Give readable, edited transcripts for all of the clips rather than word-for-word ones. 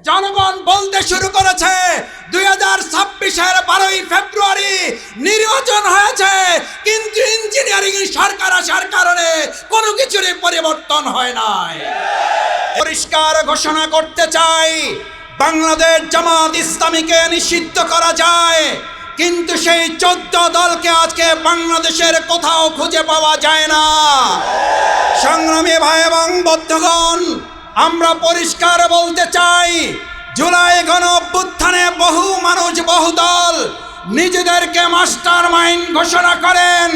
জনগণ বলতে শুরু করেছে 2026-এর 12ই ফেব্রুয়ারি নির্বাচন হয়েছে, কিন্তু ইঞ্জিনিয়ারিং সরকার আসার কারণে কোনো কিছুরই পরিবর্তন হয় নাই। পরিষ্কার ঘোষণা করতে চাই, বাংলাদেশ জামাত ইসলামীকে নিষিদ্ধ করা যায়, কিন্তু সেই 14 দলকে আজকে বাংলাদেশের কোথাও খুঁজে পাওয়া যায় না। সংগ্রামী ভাই এবং বন্ধুগণ, আমরা পরিষ্কার বলতে চাই, জুলাই গণ অভ্যুত্থানে বহু মানুষ বহু দল নিজেদেরকে মাস্টার মাইন্ড ঘোষণা করেন,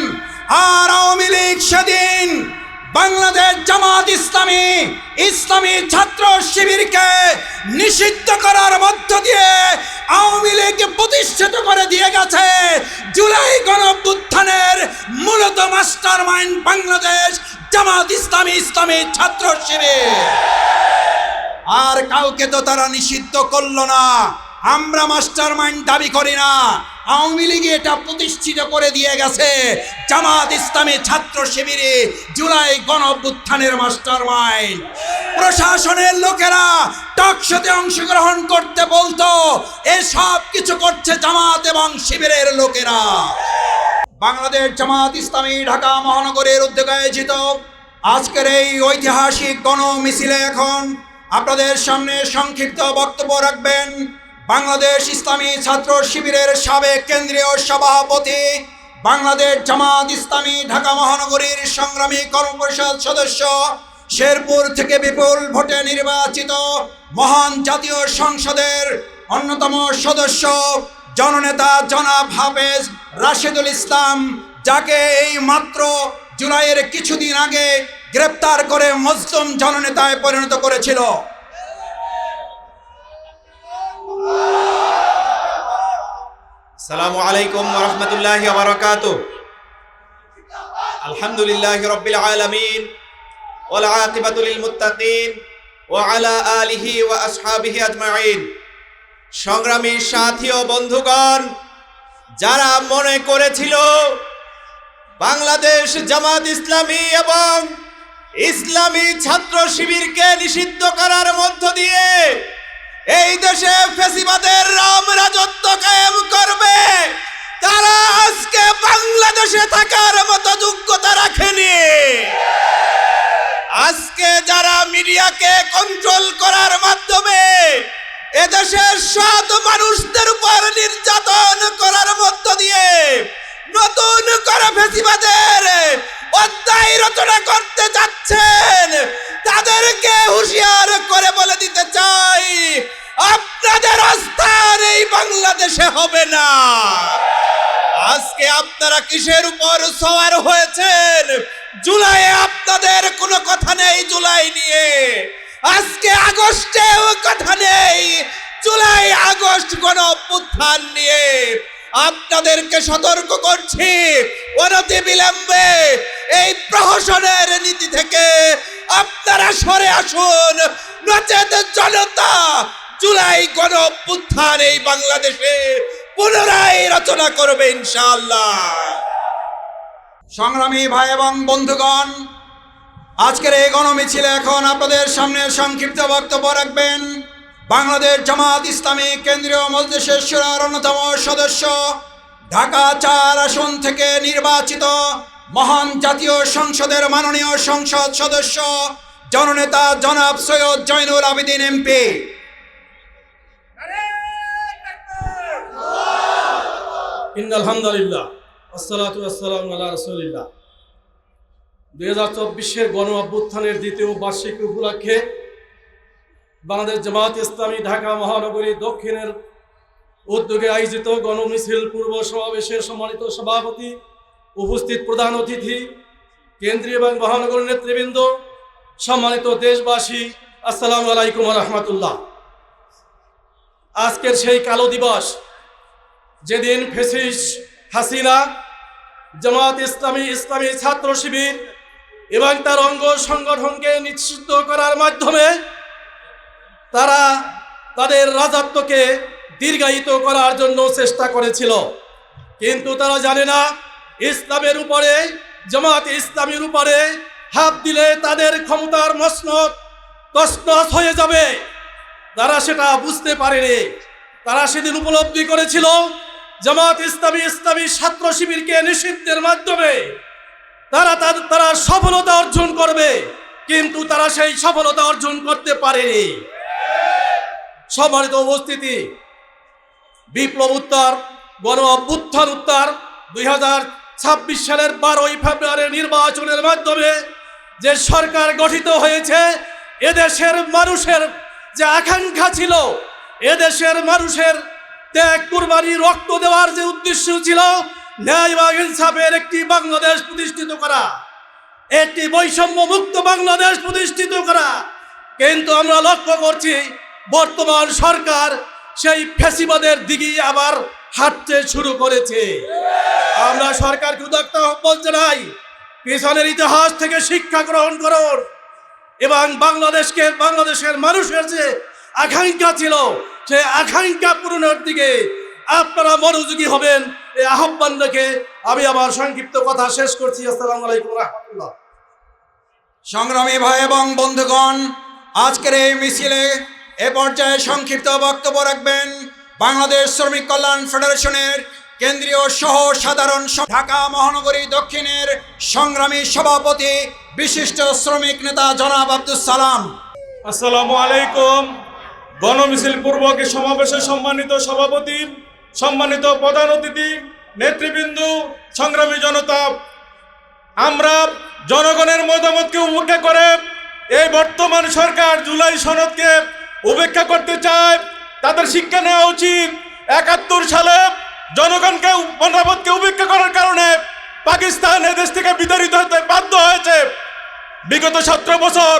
আর আওয়ামী লীগ সেদিন বাংলাদেশ জামাত ইসলামী ইসলামী ছাত্র শিবিরকে নিষিদ্ধ করার মধ্য দিয়ে আওয়ামী লীগ প্রতিষ্ঠিত করে দিয়ে গেছে। জুলাই গণ অভ্যুত্থানের মূলত মাস্টার মাইন্ড বাংলাদেশ জামাত ইসলামী ইসলামী ছাত্র শিবির, আর কাউকে তো তারা নিষিদ্ধ করলো না। আমরা মাস্টার মাইন্ড দাবি করি না, আওয়ামী লীগ এটা প্রতিষ্ঠিত করে দিয়ে গেছে। জামাত ইসলামী ছাত্র শিবিরে জুলাই গণ অভ্যুত্থানের মাস্টার মাইন্ড। প্রশাসনের লোকেরা টকশোতে অংশগ্রহণ করতে বলতো, এসব কিছু করছে জামাত এবং শিবিরের লোকেরা। বাংলাদেশ জামাত ইসলামী ঢাকা মহানগরের উদ্যোগে আয়োজিত আজকের এই ঐতিহাসিক গণ মিছিলে এখন আপনাদের সামনে সংক্ষিপ্ত বক্তব্য রাখবেন বাংলাদেশ ইসলামী ছাত্র শিবিরের সাবেক কেন্দ্রীয় সভাপতি, বাংলাদেশ জামাত ইসলামী ঢাকা মহানগরীর সংগ্রামী কর্মপরিষদ সদস্য, শেরপুর থেকে বিপুল ভোটে নির্বাচিত মহান জাতীয় সংসদের অন্যতম সদস্য জননেতা জনাব হাফেজ রাশেদুল ইসলাম, যাকে এই মাত্র জুলাইয়ের কিছুদিন আগে গ্রেপ্তার করে মজলুম জননেতায় পরিণত করেছিল। আসসালামু আলাইকুম ওয়া রাহমাতুল্লাহি ওয়া বারাকাতুহু। আলহামদুলিল্লাহি রাব্বিল আলামিন ওয়াল আকিবাতু লিল মুত্তাকিন ওয়া আলা আলিহি ওয়া আসহাবিহি আজমাইন। সংগ্রামী সাথী ও বন্ধুগণ, যারা মনে করেছিল বাংলাদেশ জামাত ইসলামী এবং ইসলামী ছাত্র শিবিরকে নিষিদ্ধ করার মধ্য দিয়ে এই দেশে ফ্যাসিবাদের রাম রাজত্ব কায়েম করবে, তারা আজকে বাংলাদেশে থাকার মতো যোগ্যতা রাখেনি। আজকে যারা মিডিয়াকে কন্ট্রোল করার মাধ্যমে এদেশের সৎ মানুষদের উপর নির্যাতন করার মধ্য দিয়ে নতুন করে ফ্যাসিবাদের অধ্যায় রচনা করতে যাচ্ছেন, তাদেরকে হুঁশিয়ার করে বলে দিতে চাই, আপনাদের অবস্থান এই বাংলাদেশে হবে না। আজকে আপনারা কিসের উপর সওয়ার হয়েছেন? জুলাইয়ে আপনাদের কোনো কথা নেই জুলাই নিয়ে, আজকে আগস্টেও কথা নেই, জুলাই আগস্ট গণ অভ্যুত্থান নিয়ে। আপনাদেরকে সতর্ক করছি, অনতি বিলম্বে এই প্রহসনের নীতি থেকে আপনারা সরে আসুন, নচেত জনতা জুলাই গণ অভ্যুত্থান এই বাংলাদেশে পুনরায় রচনা করবে ইনশাআল্লাহ। সংগ্রামী ভাই এবং বন্ধুগণ, আজকের এই গণমিছিলে এখন আপনাদের সামনে সংক্ষিপ্ত বক্তব্য রাখবেন বাংলাদেশ জামাত ইসলামী কেন্দ্রীয় মজলিসের শুরার অন্যতম সদস্য, ঢাকা 4 আসন থেকে নির্বাচিত মহান জাতীয় সংসদের মাননীয় সংসদ সদস্য জননেতা জনাব সৈয়দ জয়নুল আবেদিন এমপি। ইন্নাল হামদুলিল্লাহ আসসালাতু ওয়াসসালামু আলা রাসূলিল্লাহ। 2024-এর গণ অভ্যুত্থানের দ্বিতীয় বার্ষিকী উপলক্ষে বাংলাদেশ জামাত ইসলামী ঢাকা মহানগরী দক্ষিণের উদ্যোগে আয়োজিত গণমিছিল পূর্ব সমাবেশের সম্মানিত সভাপতি, উপস্থিত প্রধান অতিথি, কেন্দ্রীয় এবং মহানগর নেতৃবৃন্দ, সম্মানিত দেশবাসী, আসসালামু আলাইকুম ওয়া রাহমাতুল্লাহ। আজকের সেই কালো দিবস, যেদিন ফ্যাসিস্ট হাসিনা জামাত ইসলামী ইসলামী ছাত্র শিবির এবং তার অঙ্গ সংগঠনকে নিষিদ্ধ করার মাধ্যমে তারা তাদের রাজত্বকে দীর্ঘায়িত করার জন্য চেষ্টা করেছিল, কিন্তু তারা জানে না ইসলামের উপরে, জামাত ইসলামীর উপরে হাত দিলে তাদের ক্ষমতার মসনদ তছনছ হয়ে যাবে। তারা সেটা বুঝতে পারেনি। তারা সেদিন উপলব্ধি করেছিল জামাত ইসলামী ইসলামী ছাত্র শিবিরকে নিষিদ্ধের মাধ্যমে তারা সফলতা অর্জন করবে, কিন্তু তারা সেই সফলতা অর্জন করতে পারেনি। সম্মানিত উপস্থিতি, বিপ্লব উত্তর, গণ অভ্যুত্থান উত্তর 2026 সালের 12ই ফেব্রুয়ারি নির্বাচনের মাধ্যমে যে সরকার গঠিত হয়েছে, এদেশের মানুষের যে আকাঙ্ক্ষা ছিল, এদেশের মানুষের ত্যাগ কুরবানি রক্ত দেওয়ার যে উদ্দেশ্য ছিল, ন্যায় এবং ইনসাফের একটি বাংলাদেশ প্রতিষ্ঠিত করা, একটি বৈষম্য মুক্ত বাংলাদেশ প্রতিষ্ঠিত করা। কিন্তু আমরা লক্ষ্য করছি বর্তমান সরকার সেই ফ্যাসিবাদের দিকে আবার হাঁটতে শুরু করেছে। আমরা সরকারকে উদাত্ত আহ্বান জানাই, পিছনের ইতিহাস থেকে শিক্ষা গ্রহণ করুন এবং বাংলাদেশের মানুষের যে আকাঙ্ক্ষা ছিল, সেই আকাঙ্ক্ষা পূরণের দিকে আপনারা মনোযোগী হবেন। এই আহ্বান রেখে আমি আমার সংক্ষিপ্ত কথা শেষ করছি। আসসালামু আলাইকুম ওয়া রাহমাতুল্লাহ। সংগ্রামী ভাই এবং বন্ধুগণ, আজকের এই মিছিলে এ পর্যায়ে সংক্ষিপ্ত বক্তব্য রাখবেন বাংলাদেশ শ্রমিক কল্যাণ ফেডারেশনের কেন্দ্রীয় সহ সাধারণ ঢাকা মহানগরী দক্ষিণের সংগ্রামী সভাপতি বিশিষ্ট শ্রমিক নেতা জনাব আব্দুল সালাম। আসসালামু আলাইকুম। গণমিছিল পূর্বক সমাবেশের সম্মানিত সভাপতি, সম্মানিত প্রধান অতিথি, নেতৃবৃন্দ, সংগ্রামী জনতা, আমরা জনগণের মতামতকে উপেক্ষা করে এই বর্তমান সরকার জুলাই সনদকে উপেক্ষা করতে চায়। তাদের শিক্ষা নেওয়া উচিত। 71 সালে জনগণকে মতামতকে উপেক্ষা করার কারণে পাকিস্তান এদেশ থেকে বিতাড়িত হতে বাধ্য হয়েছে। বিগত 17 বছর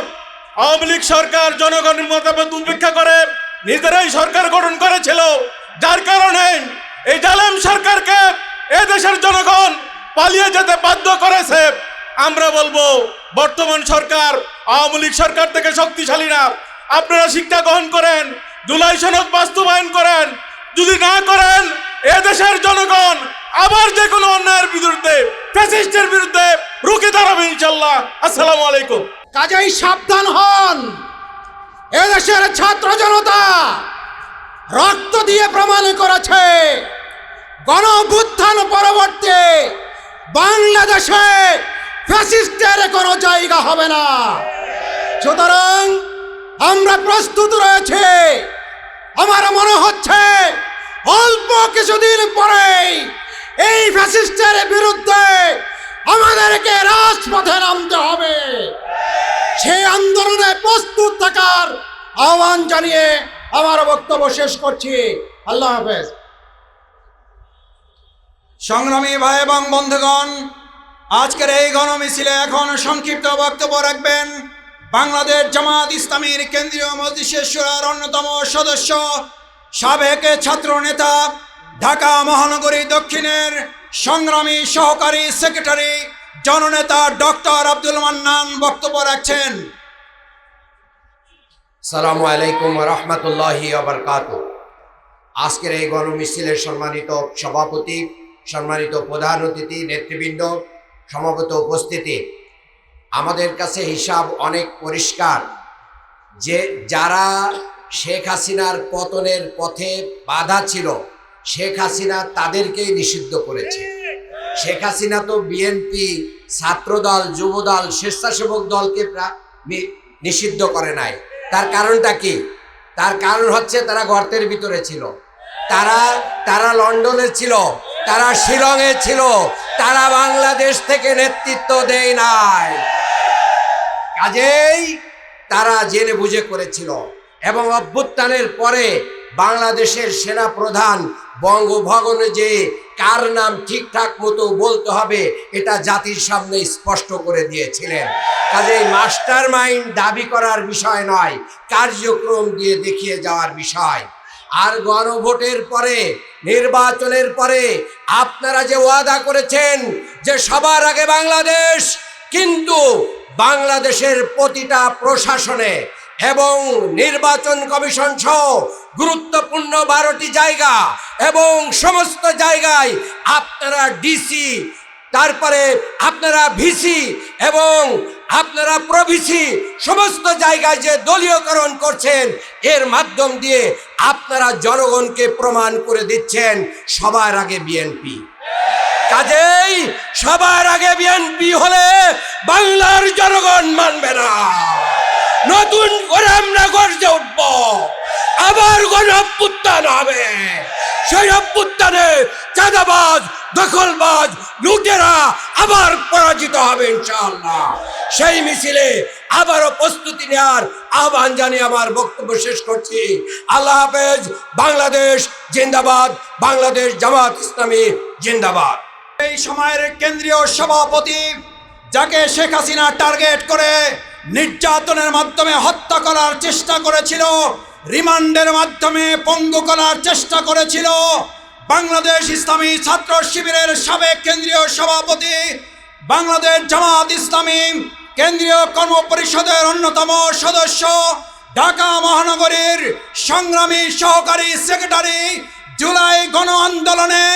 আওয়ামী লীগ সরকার জনগণের মতামত উপেক্ষা করে নিজেরাই সরকার গঠন করেছিল, যার কারণে এই জালেম সরকারকে এদেশের জনগণ পালিয়ে যেতে বাধ্য করেছে। আমরা বলবো বর্তমান সরকার আওয়ামী লীগ সরকার থেকে শক্তিশালী না। আপনারা শিক্ষা গ্রহণ করেন, জুলাই সনদ বাস্তবায়ন করেন। যদি না করেন, এদেশের জনগণ আবার যে কোনো অন্যায়ের বিরুদ্ধে, ফ্যাসিস্টের বিরুদ্ধে রুখে দাঁড়াবে ইনশাল্লাহ। আসসালামু আলাইকুম। কাজেই সাবধান হন। এদেশের ছাত্র জনতা রক্ত দিয়ে প্রমাণ করেছে গণ অভ্যুত্থান পরবর্তী বাংলাদেশে ফ্যাসিস্টের কোনো জায়গা হবে না। সুতরাং আমরা প্রস্তুত রয়েছে। আমার মনে হচ্ছে অল্প কিছুদিন পরেই এই ফ্যাসিস্টের বিরুদ্ধে আমাদেরকে রাজপথে নামতে হবে। সেই আন্দোলনে প্রস্তুত থাকার আহ্বান জানিয়ে আমার বক্তব্য শেষ করছি। আল্লাহ হাফেজ। সংগ্রামী ভাই এবং বন্ধুগণ, আজকের এই গণমিছিলে এখন সংক্ষিপ্ত বক্তব্য রাখবেন বাংলাদেশ জামাত ইসলামীর কেন্দ্রীয় মজলিসের শুরার অন্যতম সদস্য, সাবেক ছাত্র নেতা, ঢাকা মহানগরী দক্ষিণের সংগ্রামী সহকারী সেক্রেটারি জননেতা ডক্টর আব্দুল মান্নান বক্তব্য রাখছেন। আসসালামু আলাইকুম ওয়া রাহমাতুল্লাহি ওয়া বারাকাতুহু। আজকের এই গণমিছিলের সম্মানিত সভাপতি, সম্মানিত প্রধান অতিথি, নেতৃবৃন্দ, সমবেত উপস্থিতি, আমাদের কাছে হিসাব অনেক পরিষ্কার যে যারা শেখ হাসিনার পতনের পথে বাধা ছিল, শেখ হাসিনা তাদেরকেই নিষিদ্ধ করেছে। শেখ হাসিনা তো বিএনপি, ছাত্রদল, যুবদল, স্বেচ্ছাসেবক দলকে নিষিদ্ধ করে নাই। তার কারণটা কি? তার কারণ হচ্ছে তারা গর্তের ভিতরে ছিল, তারা লন্ডনে ছিল, তারা শিলংয়ে ছিল, তারা বাংলাদেশ থেকে নেতৃত্ব দেয় নাই। কাজেই তারা জেনে বুঝে করেছিল। এবং অভ্যুত্থানের পরে বাংলাদেশের সেনা প্রধান বঙ্গভবনে যে কার নাম ঠিকঠাক মতো বলতে হবে এটা জাতির সামনে স্পষ্ট করে দিয়েছিলেন। কাজেই মাস্টার মাইন্ড দাবি করার বিষয় নয়, কার্যক্রম দিয়ে দেখিয়ে যাওয়ার বিষয়। আর গণভোটের পরে, নির্বাচনের পরে আপনারা যে ওয়াদা করেছেন যে সবার আগে বাংলাদেশ, কিন্তু বাংলাদেশের প্রতিটা প্রশাসনে এবং নির্বাচন কমিশন সহ গুরুত্বপূর্ণ 12টি জায়গা এবং সমস্ত জায়গায় আপনারা ডিসি, তারপরে আপনারা ভিসি এবং আপনারা প্রভিসি সমস্ত জায়গায় যে দলীয়করণ করছেন, এর মাধ্যম দিয়ে আপনারা জনগণকে প্রমাণ করে দিচ্ছেন সবার আগে বিএনপি। কাজেই সবার আগে বিএনপি হলে বাংলার জনগণ মানবে না। নতুন করে আমরা গর্জে উঠব, আবার গণ অভ্যুত্থান হবে। সেই অভ্যুত্থানে চাঁদাবাজ, দখলবাজ, লুটেরা আবার পরাজিত হবে ইনশাআল্লাহ। সেই মিছিলে আবারও প্রস্তুতি নেওয়ার আহ্বান জানিয়ে আমার বক্তব্য শেষ করছি। আল্লাহ হাফেজ। বাংলাদেশ জিন্দাবাদ, বাংলাদেশ জামাত ইসলামী জিন্দাবাদ। এই সময়ের কেন্দ্রীয় সভাপতি, যাকে শেখ হাসিনা টার্গেট করে নির্যাতনের মাধ্যমে হত্যা করার চেষ্টা করেছিল, রিমান্ডের মাধ্যমে পঙ্গু করার চেষ্টা করেছিল, বাংলাদেশ ইসলামী ছাত্র শিবিরের সাবেক কেন্দ্রীয় সভাপতি, বাংলাদেশ জামাত ইসলামী কেন্দ্রীয় কর্মপরিষদের অন্যতম সদস্য, ঢাকা মহানগরীর সংগ্রামী সহকারী সেক্রেটারি, জুলাই গণ আন্দোলনে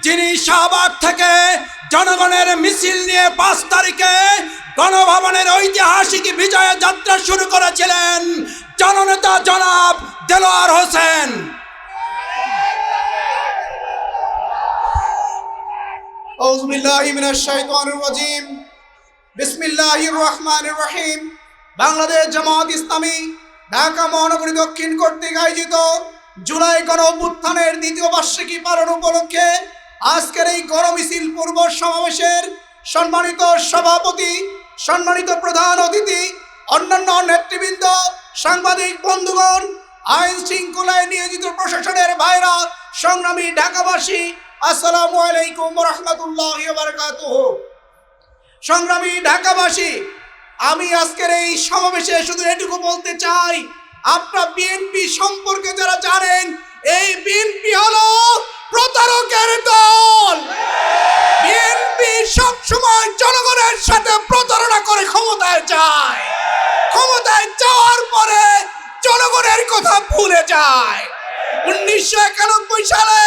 যিনি শাহবাগ থেকে জনগণের মিছিল নিয়ে 5 তারিখে গণভবনের ঐতিহাসিক বিজয় যাত্রা শুরু করেছিলেন, জননেতা জনাব দেলোয়ার হোসেন। আউযু বিল্লাহি মিনাশ শাইতানির রাজীম। বিসমিল্লাহির রহমানির রহিম। বাংলাদেশ জামাত ইসলামী ঢাকা মহানগরী দক্ষিণ কর্তৃক আয়োজিত জুলাই গণ অভ্যুত্থানের 2য় বার্ষিকী পালন উপলক্ষে আজকের এই গণমিছিল পূর্ব সমাবেশের সম্মানিত সভাপতি, সম্মানিত প্রধান অতিথি, অন্যান্য নেতৃবৃন্দ, সাংবাদিক বন্ধুগণ, আইন শৃঙ্খলায় নিয়োজিত প্রশাসনের ভাইরা, সংগ্রামী ঢাকাবাসী, আসসালামু আলাইকুম ওয়া রাহমাতুল্লাহি ওয়া বারাকাতুহু। সংগ্রামী ঢাকাবাসী, আমি আজকের এই সমাবেশে শুধু এটুকু বলতে চাই, আপনারা বিএনপি সম্পর্কে যারা জানেন, এই বিএনপি হলো প্রতারকের দল। বিএনপি সবসময় জনগণের সাথে প্রতারণা করে ক্ষমতায় যায়, ক্ষমতায় যাওয়ার পরে জনগণের কথা ভুলে যায়। 1991 সালে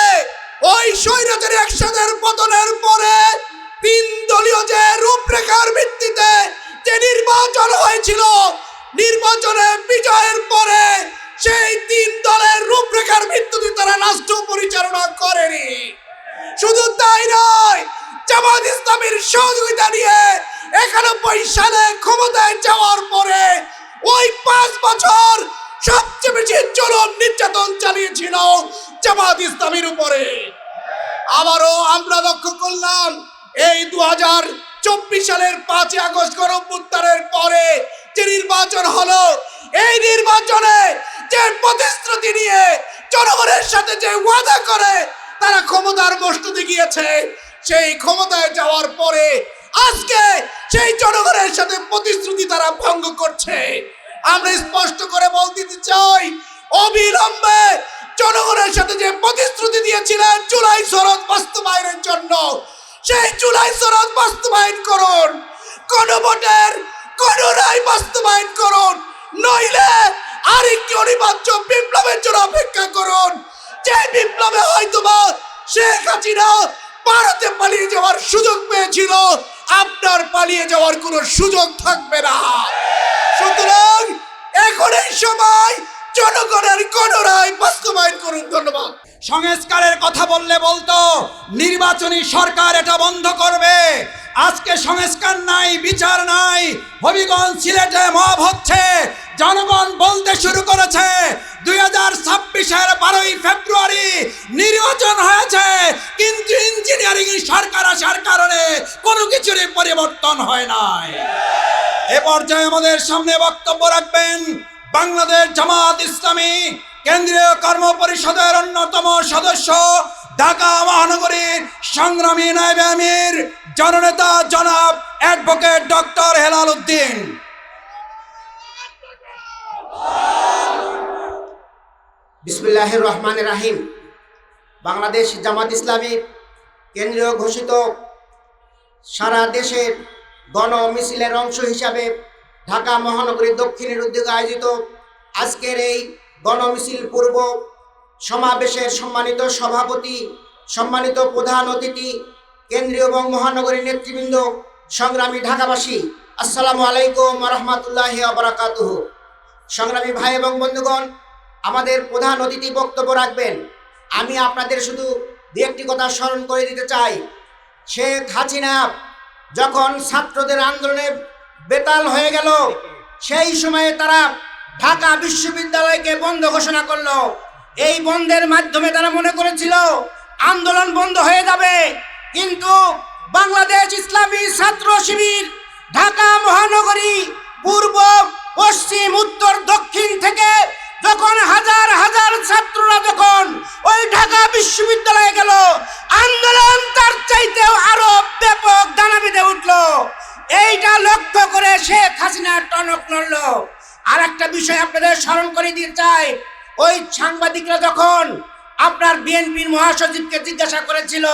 ওই স্বৈরাচারী একসাথের পতনের পরে 3 দলীয় যে রূপরেখার ভিত্তিতে যে নির্বাচন হয়েছিল, নির্বাচনে বিজয়ের পরে সেই 3 দলের রূপরেখার ভিত্তিতে তারা রাষ্ট্র পরিচালনা করেনি। শুধু তাই নয়, জামাত ইসলামীর সহযোগিতা নিয়ে 91 সালে ক্ষমতায় যাওয়ার পরে ওই 5 বছর সবচেয়ে বেশি জুলুম নির্যাতন চালিয়েছিল জামাত ইসলামীর উপরে। আবারও আমরা লক্ষ্য করলাম, এই 2024 সালের 5 আগস্ট গণঅভ্যুত্থানের পরে যে নির্বাচন হলো, এই নির্বাচনে যে প্রতিশ্রুতি নিয়ে জনগণের সাথে যে ওয়াদা করে তারা ক্ষমতার মসনদে গিয়েছে, সেই ক্ষমতায় যাওয়ার পরে আজকে সেই জনগণের সাথে প্রতিশ্রুতি তারা ভঙ্গ করছে। আমরা স্পষ্ট করে বলতে চাই, অবিলম্বে জনগণের সাথে যে প্রতিশ্রুতি দিয়েছিলেন জুলাই সনদ বাস্তবায়নের জন্য, সেই জুলাই সনদ বাস্তবায়ন করুন, গণভোটের গণরায় বাস্তবায়ন করুন, নইলে আরেকটি অনিবার্য বিপ্লবের জন্য অপেক্ষা করুন। যে বিপ্লবে হয়তোবা শেখ হাসিনা ভারতে পালিয়ে যাওয়ার সুযোগ পেয়েছিল, আপনার পালিয়ে যাওয়ার কোনো সুযোগ থাকবে না। সুতরাং এখন এই সময় জনগণের গণরায় বাস্তবায়ন করুন। ধন্যবাদ। সংস্কারের কথা বললে বলতো নির্বাচনী সরকার এটা বন্ধ করবে। আজকে সংস্কার নাই, বিচার নাই, হবিগঞ্জ সিলেটে মব হচ্ছে, জনগণ বলতে শুরু করেছে 2026-এর 12ই ফেব্রুয়ারি নির্বাচন হয়েছে, কিন্তু ইঞ্জিনিয়ারিং সরকার আসার কারণে কোনো কিছুরই পরিবর্তন হয় নাই। এ পর্যায়ে আমাদের সামনে বক্তব্য রাখবেন বাংলাদেশ জামাত ইসলামী কেন্দ্রীয় কর্মপরিষদের অন্যতম সদস্য, ঢাকা মহানগরীর সংগ্রামী নায়েব আমির, জননেতা জনাব অ্যাডভোকেট ডক্টর হেলাল উদ্দিন। বিসমিল্লাহির রহমানির রহিম। বাংলাদেশ জামাত ইসলামী কেন্দ্রীয় ঘোষিত সারা দেশের গণ মিছিলের অংশ হিসাবে ঢাকা মহানগরী দক্ষিণের উদ্যোগে আয়োজিত আজকের এই গণমিছিল পূর্ব সমাবেশের সম্মানিত সভাপতি, সম্মানিত প্রধান অতিথি, কেন্দ্রীয় এবং মহানগরী নেতৃবৃন্দ, সংগ্রামী ঢাকাবাসী, আসসালামু আলাইকুম রহমতুল্লাহি বারাকাতুহু। সংগ্রামী ভাই এবং বন্ধুগণ, আমাদের প্রধান অতিথি বক্তব্য রাখবেন। আমি আপনাদের শুধু দু একটি কথা স্মরণ করে দিতে চাই। শেখ হাসিনা যখন ছাত্রদের আন্দোলনে বেতাল হয়ে গেল, সেই সময়ে তারা ঢাকা বিশ্ববিদ্যালয়কে বন্ধ ঘোষণা করলো। এই বন্ধের মাধ্যমে তারা মনে করেছিল আন্দোলন বন্ধ হয়ে যাবে, কিন্তু বাংলাদেশ ইসলামী ছাত্র শিবির ঢাকা মহানগরী পূর্ব, পশ্চিম, উত্তর, দক্ষিণ থেকে যখন হাজার হাজার ছাত্ররা যখন ওই ঢাকা বিশ্ববিদ্যালয়ে গেল, আন্দোলন তার চাইতেও আরো ব্যাপক দানা বেঁধে উঠলো। এইটা লক্ষ্য করে শেখ হাসিনা টনক নড়ল। আর একটা বিষয় আপনাদের স্মরণ করে দিতে চাই, ওই সাংবাদিকরা যখন আপনার বিএনপির মহাসচিবকে জিজ্ঞাসা করেছিল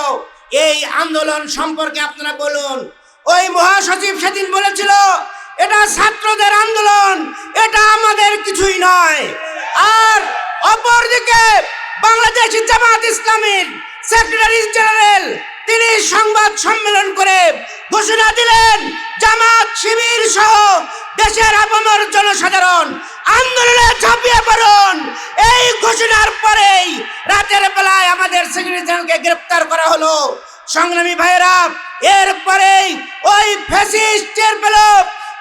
এই আন্দোলন সম্পর্কে আপনারা বলুন, ওই মহাসচিব সেদিন বলেছিল এটা ছাত্রদের আন্দোলন, এটা আমাদের কিছুই নয়। আর অপরদিকে বাংলাদেশ জামাত ইসলামীর সেক্রেটারি জেনারেল তিনি সংবাদ সম্মেলন করে ঘোষণা দিলেন জামাত শিবির সহ দেশের আপামর জনসাধারণ আন্দোলনে ঝাঁপিয়ে পড়ুন। এই ঘোষণার পরেই রাতের বেলায় আমাদের সেক্রেটারি জেনারেলকে গ্রেফতার করা হলো। সংগ্রামী ভাইয়েরা, এরপরেই ওই ফ্যাসিস্ট টের পেল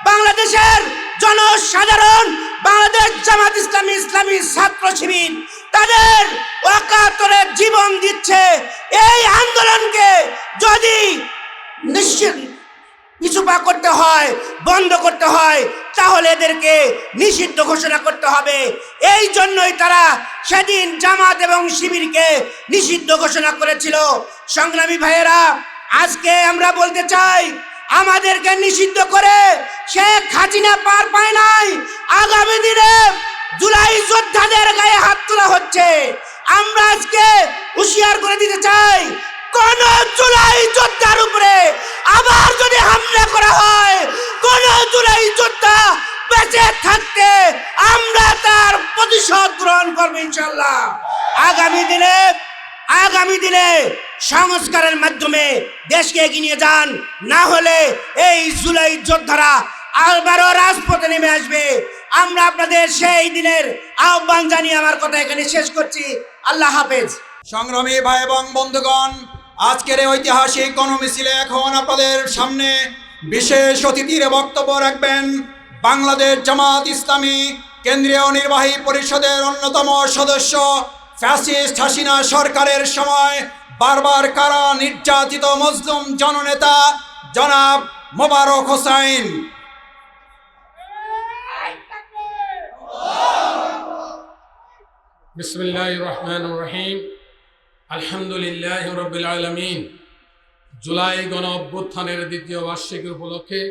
বাংলাদেশের জনসাধারণ, বাংলাদেশ জামাত ইসলামী ইসলামী ছাত্র শিবির তাদের অকাতরে জীবন দিচ্ছে। এই আন্দোলনকে যদি নিশ্চিত পিছুপা করতে হয়, বন্ধ করতে হয়, তাহলে এদেরকে নিষিদ্ধ ঘোষণা করতে হবে। এই জন্যই তারা সেদিন জামাত এবং শিবিরকে নিষিদ্ধ ঘোষণা করেছিল। সংগ্রামী ভাইয়েরা, আজকে আমরা বলতে চাই আমাদেরকে নিষিদ্ধ করে শেখ হাসিনা পার পায় নাই। আগামী দিনে জুলাই যোদ্ধাদের গায়ে হাত তোলা হচ্ছে। আমরা আজকে হুঁশিয়ার করে দিতে চাই, কোন জুলাই যোদ্ধার উপরে আবার যদি হামলা করা হয়, কোন জুলাই যোদ্ধা বেঁচে থাকতে আমরা তার প্রতিশোধ গ্রহণ করবো ইনশাল্লাহ। আগামী দিনে সংস্কারের মাধ্যমে দেশকে এগিয়ে নিয়ে যান, না হলে এই জুলাই যোদ্ধারা আবারও রাজপথে নেমে আসবে। আমরা আপনাদের সেই দিনের আহ্বান জানিয়ে আমার কথা এখানে শেষ করছি। আল্লাহ হাফেজ। সংগ্রামী ভাই এবং বন্ধুগণ, আজকের এই ঐতিহাসিক গণমিছিলে এখন আপনাদের সামনে বিশেষ অতিথির বক্তব্য রাখবেন বাংলাদেশ জামাত ইসলামী কেন্দ্রীয় নির্বাহী পরিষদের অন্যতম সদস্য, ফ্যাসিস্ট হাসিনা সরকারের সময় বারবার কারা নির্যাতিত মজলুম জননেতা জনাব মোবারক হোসাইন। বিসমিল্লাহির রহমানির রহিম। আলহামদুলিল্লাহি রাব্বিল আলামিন। জুলাই গণ অভ্যুত্থানের দ্বিতীয় বার্ষিকী উপলক্ষে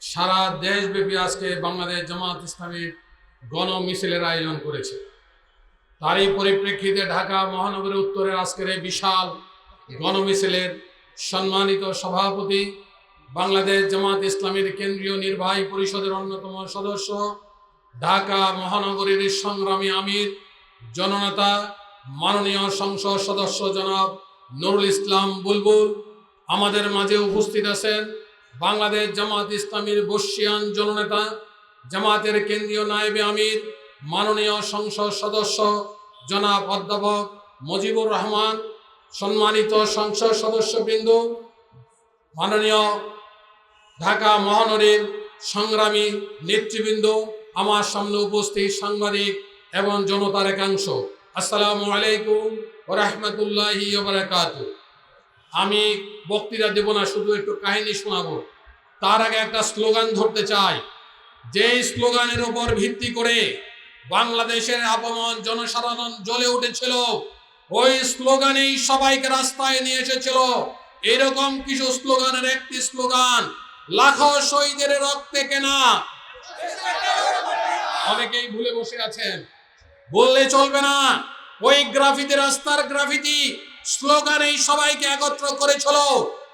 সারা দেশব্যাপী আজকে বাংলাদেশ জামাত ইসলামীর গণ মিছিলের আয়োজন করেছে। তারই পরিপ্রেক্ষিতে ঢাকা মহানগরী উত্তরের আজকের এই বিশাল গণমিছিলের সম্মানিত সভাপতি, বাংলাদেশ জামাত ইসলামীর কেন্দ্রীয় নির্বাহী পরিষদের অন্যতম সদস্য, ঢাকা মহানগরীর সংগ্রামী আমির, জননেতা, মাননীয় সংসদ সদস্য জনাব নুরুল ইসলাম বুলবুল, আমাদের মাঝে উপস্থিত আছেন বাংলাদেশ জামাত ইসলামীর বর্ষিয়ান জননেতা, জামাতের কেন্দ্রীয় নায়েবে আমির, মাননীয় সংসদ সদস্য জনাব অধ্যাপক মুজিবুর রহমান, সম্মানিত সংসদ সদস্যবৃন্দ, মাননীয় ঢাকা মহানগরীর সংগ্রামী নেতৃবৃন্দ, আমার সামনে উপস্থিত সাংবাদিক এবং জনতার একাংশ, আসসালামু আলাইকুম ওয়া রাহমাতুল্লাহি ওয়া বারাকাতুহু। আমি বক্তৃতা দেব না, শুধু একটু কাহিনী শোনাবো। তার আগে একটা স্লোগান ধরতে চাই, যেই স্লোগানের উপর ভিত্তি করে বাংলাদেশের আপামর জনসাধারণ জ্বলে উঠেছিল, ওই স্লোগানেই সবাইকে রাস্তায় নিয়ে এসেছিল। এরকম কিছু স্লোগানের একটি স্লোগান, লাখো শহীদের রক্তে কেনা। অনেকেই ভুলে বসে আছেন, বললে চলবে না। ওই গ্রাফিতি, রাস্তার গ্রাফিতি স্লোগানেই সবাইকে একত্র করেছিল।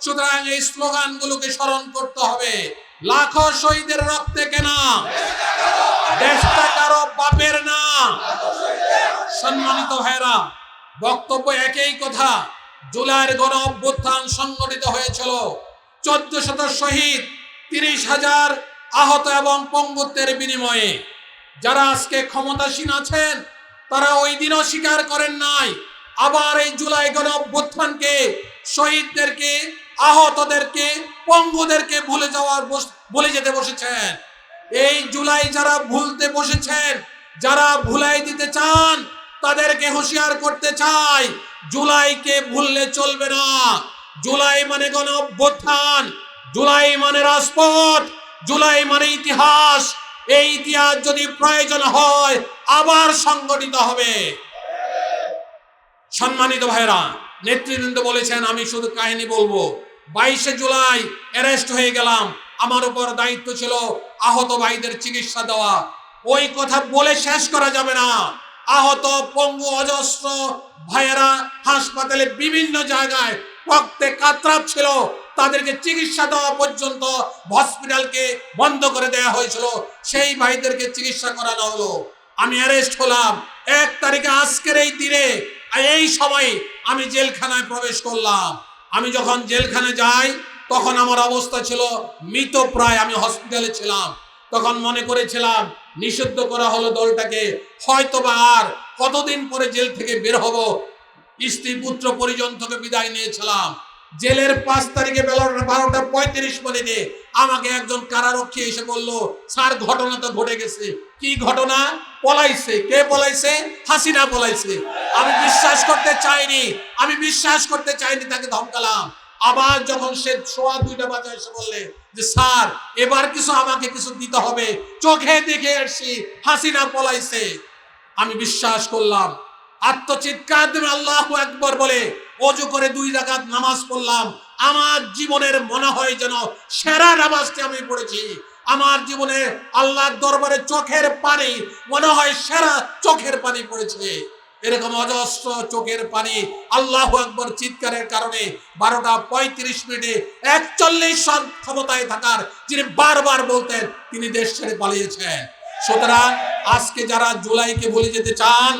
সুতরাং এই স্লোগানগুলোকে স্মরণ করতে হবে। লাখো শহীদের রক্তে কেনা, দেশটা কারো বাপের না। সম্মানিত ভাইরা, বক্তব্য একই কথা। জুলাইয়ের গণ অভ্যুত্থান সংগঠিত হয়েছিল, 1400 শহীদ, 30,000 আহত এবং পঙ্গুত্বের বিনিময়ে যারা আজকে ক্ষমতাসীন আছেন তারা ওই দিনও স্বীকার করেন নাই, আবার এই জুলাই গণ অভ্যুত্থানকে, শহীদদেরকে, আহতদেরকে, পঙ্গুদেরকে ভুলে যেতে বসেছেন। এই জুলাই যারা ভুলতে বসেছেন, যারা ভুলাই দিতে চান, তাদেরকে হুঁশিয়ার করতে চাই, জুলাইকে ভুললে চলবে না। জুলাই মানে গণ অভ্যুত্থান, জুলাই মানে রাজপথ, জুলাই মানে ইতিহাস। এই ইতিহাস যদি প্রয়োজন হয় আবার সংগঠিত হবে। সম্মানিত ভাইরা, নেতৃবৃন্দ বলেছেন আমি শুধু কাহিনী বলবো। 22শে জুলাই অ্যারেস্ট হয়ে গেলাম, আমার উপর দায়িত্ব ছিল আহত ভাইদের চিকিৎসা দেওয়া। ওই কথা বলে শেষ করা যাবে না। আহত পঙ্গু অজস্র ভাইয়েরা হাসপাতালে বিভিন্ন জায়গায় রক্তে কাতরাপ ছিল, তাদেরকে চিকিৎসা দেওয়া পর্যন্ত হসপিটালকে বন্ধ করে দেওয়া হয়েছিল, সেই ভাইদেরকে চিকিৎসা করানো হলো। আমি অ্যারেস্ট হলাম 1 তারিখে, আজকের এই দিনে, এই সময় আমি জেলখানায় প্রবেশ করলাম। আমি যখন জেলখানায় যাই তখন আমার অবস্থা ছিল মৃতপ্রায়, আমি হসপিটালে ছিলাম। তখন মনে করেছিলাম নিষিদ্ধ করা হলো দলটাকে, হয়তোবা আর কতদিন পরে জেল থেকে বের হব। স্ত্রী পুত্র পরিজন থেকে বিদায় নিয়েছিলাম। জেলের 5 তারিখে বেলা 12:35 আমাকে একজন কারারক্ষী এসে বলল, স্যার ঘটনা তো ঘটে গেছে। কি ঘটনা? পলাইছে। কে পলাইছে? হাসিনা পলাইছে। আমি বিশ্বাস করতে চাইনি, তাকে ধমকালাম। আবার যখন সে 2:15 বাজে এসে বললে যে স্যার এবার আমাকে কিছু দিতে হবে, চোখে দেখে আসছি হাসিনা পলাইছে। আমি বিশ্বাস করলাম, আত্মচিৎকার দিয়ে আল্লাহু আকবার বলে ওযু করে 2 রাকাত নামাজ পড়লাম। আমার জীবনের মনে হয় যেন সেরা নামাজটি আমি পড়েছি। আমার জীবনে আল্লাহর দরবারে চোখের পানি মনে হয় সেরা চোখের পানি পড়েছে। এরকম অজস্র চোখের পানি আল্লাহু আকবার চিৎকারের কারণে 12:35 41 সন ক্ষমতায় থাকার যিনি বারবার বলতেন তিনি দেশ ছেড়ে পালিয়েছেন। সুতরাং আজকে যারা জুলাইকে ভুলে যেতে চান,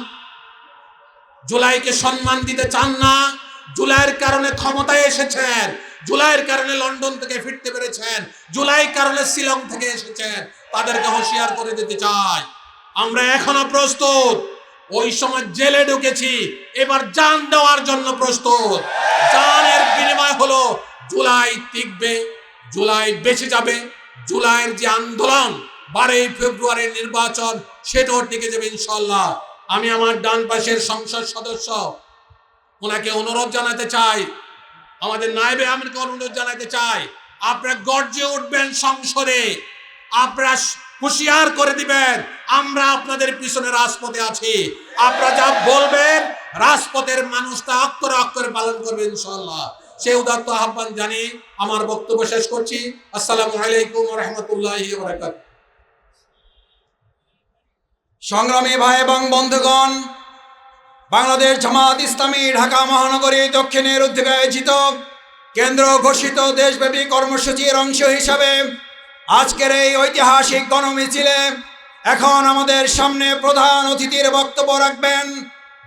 জুলাইকে সম্মান দিতে চান না, জুলাইয়ের কারণে ক্ষমতায় এসেছেন, জুলাইয়ের কারণে লন্ডন থেকে ফিরতে পেরেছেন, জুলাইয়ের কারণে শিলং থেকে এসেছেন, তাদেরকে হুঁশিয়ার করে দিতে চাই আমরা এখনো প্রস্তুত। ওই সময় জেলে ঢুকেছি, এবার জান দেওয়ার জন্য প্রস্তুত। জানের বিনিময় হলো জুলাই টিকবে, জুলাই বেঁচে যাবে। জুলাইয়ের যে আন্দোলন 12 ফেব্রুয়ারির নির্বাচন সেটাও টিকে যাবে ইনশাআল্লাহ। আমি আমার ডান পাশের সংসদ সদস্য ওনাকে অনুরোধ জানাতে চাই, আমাদের নায়েবে আমিরকে অনুরোধ জানাতে চাই, আপনারা গর্জে উঠবেন সংসদে, আপনারা হুঁশিয়ার করে দিবেন আমরা আপনাদের পিছনে রাজপথে আছি। আপনারা যা বলবেন রাজপথের মানুষ তা অক্ষরে অক্ষরে পালন করবে ইনশাআল্লাহ। সেই উদাত্ত আহ্বান জানিয়ে আমার বক্তব্য শেষ করছি। আসসালামু আলাইকুম ওয়া রাহমাতুল্লাহি ওয়া বারাকাতুহু। সংগ্রামী ভাই এবং বন্ধুগণ, বাংলাদেশ জামাত ইসলামী ঢাকা মহানগরী দক্ষিণের উদ্যোগে আয়োজিত কেন্দ্র ঘোষিত দেশব্যাপী কর্মসূচির অংশ হিসাবে আজকের এই ঐতিহাসিক গণমিছিলে এখন আমাদের সামনে প্রধান অতিথির বক্তব্য রাখবেন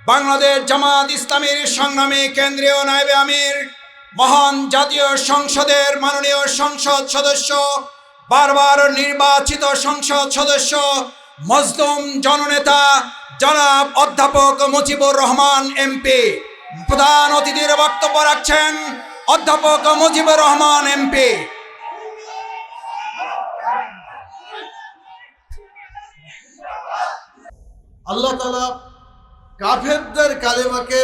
বাংলাদেশ জামাত ইসলামীর সংগ্রামী কেন্দ্রীয় নায়েবে আমির, মহান জাতীয় সংসদের মাননীয় সংসদ সদস্য, বারবার নির্বাচিত সংসদ সদস্য, মজলুম জননেতা জনাব অধ্যাপক মুজিবুর রহমান এমপি। প্রধান অতিথির বক্তব্য রাখছেন অধ্যাপক মুজিবুর রহমান এমপি। আল্লাহ তাআলা কাফেরদের কালেমাকে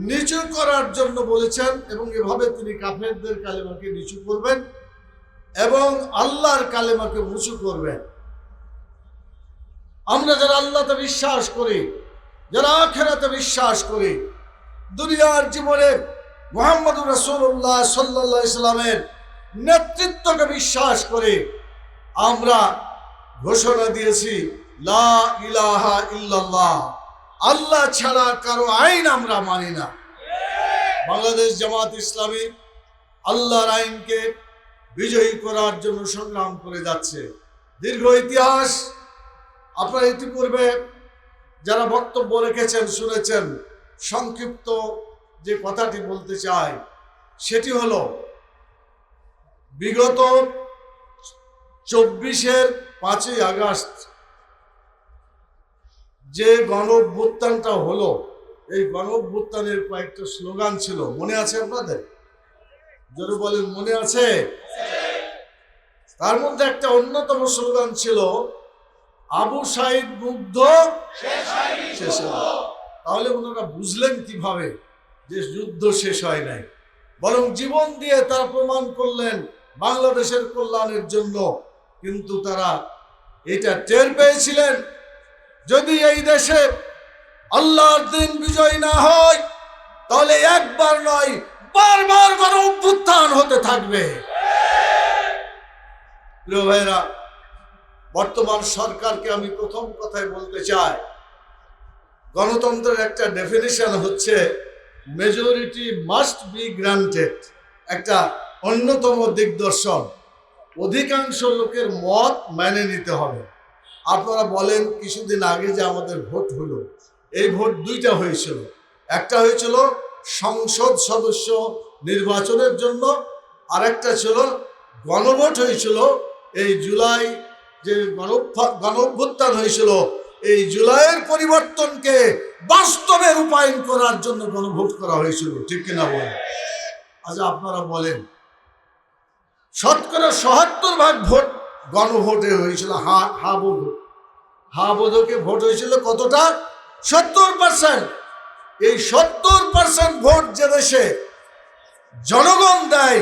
নিচু করার জন্য বলেছেন এবং এভাবে তিনি কাফেরদের কালেমাকে নিচু করবেন এবং আল্লাহর কালেমাকে উঁচু করবেন। আমরা যারা আল্লাহতে বিশ্বাস করি, যারা আখিরাতে বিশ্বাস করি, দুনিয়ার জীবনে মুহাম্মদুর রাসূলুল্লাহ সাল্লাল্লাহু আলাইহি সাল্লামের নেতৃত্বকে বিশ্বাস করি, আমরা ঘোষণা দিয়েছি লা ইলাহা ইল্লাল্লাহ, আল্লাহ ছাড়া কারো আইন আমরা মানি না। বাংলাদেশ জামাত ইসলামী আল্লাহর আইনকে বিজয়ী করার জন্য সংগ্রাম করে যাচ্ছে। দীর্ঘ ইতিহাস আপনারা ইতিপূর্বে যারা বক্তব্য রেখেছেন শুনেছেন। সংক্ষিপ্ত যে কথাটি বলতে চাই সেটি হলো, বিগত 24-এর 5ই আগস্ট যে গণঅভ্যুত্থানটা হলো, এই গণঅভ্যুত্থানের কয়েকটা স্লোগান ছিল, মনে আছে আপনাদের? জোরে বলেন, মনে আছে? তার মধ্যে একটা অন্যতম স্লোগান ছিল আবু সাঈদ মুগ্ধ শেষ হলো। তাহলে ওনারা বুঝলেন কিভাবে যে যুদ্ধ শেষ হয় নাই, বরং জীবন দিয়ে তারা প্রমাণ করলেন বাংলাদেশের কল্যাণের জন্য। কিন্তু তারা এটা টের পেয়েছিলেন যদি এই দেশে আল্লাহর দিন বিজয় না হয় তাহলে একবার নয় বারবার গণ অভ্যুত্থান হতে থাকবে। প্রিয় ভাইরা, বর্তমান সরকারকে আমি প্রথম কথায় বলতে চাই, গণতন্ত্রের একটা ডেফিনিশন হচ্ছে মেজরিটি মাস্ট বি গ্রান্টেড, একটা অন্যতম দিগদর্শন, অধিকাংশ লোকের মত মেনে নিতে হবে। আপনারা বলেন কিছুদিন আগে যে আমাদের ভোট হলো, এই ভোট দুইটা হয়েছিল, একটা হয়েছিল সংসদ সদস্য নির্বাচনের জন্য, আর একটা ছিল গণভোট হয়েছিল এই জুলাই যে গণঅভ্যুত্থান হয়েছিল, এই জুলাইয়ের পরিবর্তনকে বাস্তবে রূপায়ণ করার জন্য গণভোট করা হয়েছিল, ঠিক কিনা বলেন? আচ্ছা আপনারা বলেন, শতকরা ৭৭% ভোট গণভোটে হয়েছিল, হা বোধকে ভোট হয়েছিল কতটা? ৭০%। এই ৭০% ভোট যে দেশে জনগণ দেয়,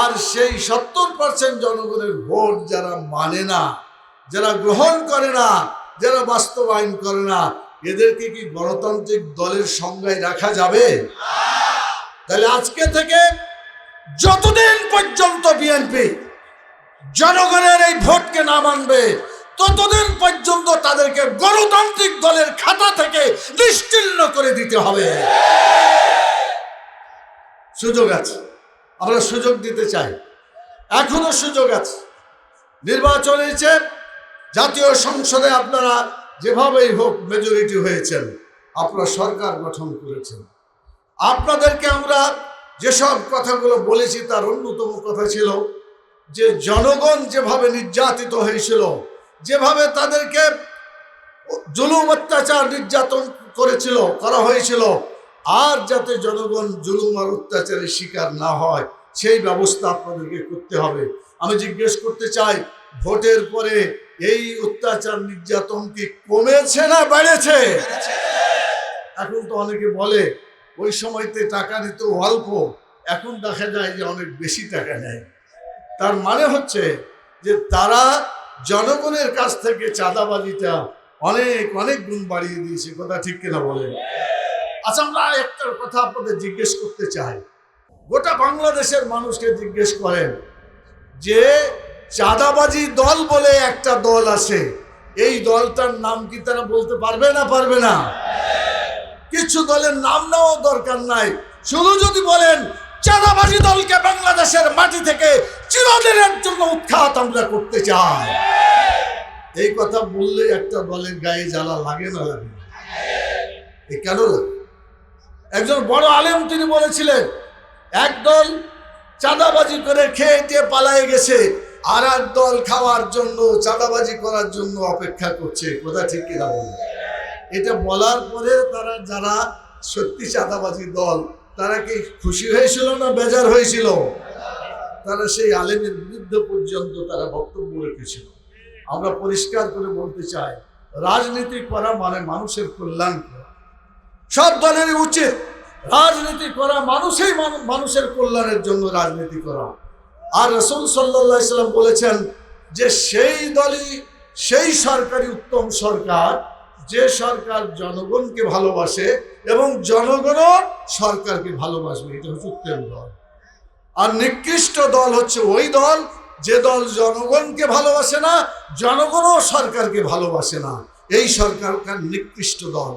আর সেই ৭০% জনগণের ভোট যারা মানে না, যারা গ্রহণ করে না, যারা বাস্তবায়ন করে না, এদেরকে কি গণতান্ত্রিক দলের সংজ্ঞায় রাখা যাবে? তাহলে আজকে থেকে যতদিন পর্যন্ত বিএনপি জনগণের এই ভোটকে না মানবে, ততদিন পর্যন্ত তাদেরকে গণতান্ত্রিক দলের খাতা থেকে নিশ্চিহ্ন করে দিতে হবে। সুযোগ আছে, আমরা সুযোগ দিতে চাই, এখনো সুযোগ আছে। নির্বাচন হয়েছে, জাতীয় সংসদে আপনারা যেভাবেই হোক মেজরিটি হয়েছেন, আপনারা সরকার গঠন করেছেন। আপনাদেরকে আমরা যেসব কথাগুলো বলেছি তার অন্যতম কথা ছিল যে জনগণ যেভাবে নির্যাতিত হয়েছিল, যেভাবে তাদেরকে জুলুম অত্যাচার নির্যাতন করা হয়েছিল, আর যাতে জনগণ জুলুম আর অত্যাচারের শিকার না হয় সেই ব্যবস্থা আপনাদেরকে করতে হবে। আমি জিজ্ঞেস করতে চাই, ভোটের পরে এই অত্যাচার নির্যাতন কি কমেছে না বেড়েছে? এখন তো অনেকে বলে ওই সময়তে টাকা নিত অল্প, এখন দেখা যায় যে অনেক বেশি টাকা নেয়। তার মানে হচ্ছে যে তারা জনগণের কাছ থেকে চাঁদাবাজিটা অনেক অনেক গুণ বাড়িয়ে দিয়েছে, কথা ঠিক কিনা বলেন? আচ্ছা, আমরা একটা কথা আপনাদের জিজ্ঞেস করতে চাই, গোটা বাংলাদেশের মানুষকে জিজ্ঞেস করেন যে চাঁদাবাজি দল বলে একটা দল আছে, এই দলটার নাম কি তারা বলতে পারবে না পারবে না? কিছু দলের নাম নেওয়া দরকার নাই, শুধু যদি বলেন চাঁদাবাজি দলকে বাংলাদেশের মাটি থেকে চিরদিনের জন্য উৎখাত আমরা করতে চাই, এই কথা বললে একটা দলের গায়ে জ্বালা লাগে না লাগে? এই কেন লাগে? একজন বড় আলেম তিনি বলেছিলেন, এক দল চাঁদাবাজি করে খেয়ে টেয়ে পালায়ে গেছে, আর এক দল খাওয়ার জন্য চাঁদাবাজি করার জন্য অপেক্ষা করছে, কথা ঠিক কিনা বলুন? এটা বলার পরে তারা যারা সত্যি চাঁদাবাজি দল, তারা কি খুশি হয়েছিল না বেজার হয়েছিল? তারা সেই আলেমের বিরুদ্ধে পর্যন্ত তারা বক্তব্য রেখেছিল। আমরা পরিষ্কার করে বলতে চাই, রাজনীতি করা মানে মানুষের কল্যাণ করা। সব দলেরই উচিত রাজনীতি করা, মানুষের কল্যাণের জন্য রাজনীতি করা। আর রাসূল সাল্লাল্লাহু আলাইহি ওয়াসাল্লাম বলেছেন যে সেই দলই সেই সরকারি উত্তম সরকার যে সরকার জনগণকে ভালোবাসে এবং জনগণও সরকারকে ভালোবাসবে, এটা হচ্ছে উত্তম দল। আর নিকৃষ্ট দল হচ্ছে ওই দল যে দল জনগণকে ভালোবাসে না, জনগণও সরকারকে ভালোবাসে না, এই সরকার নিকৃষ্ট দল।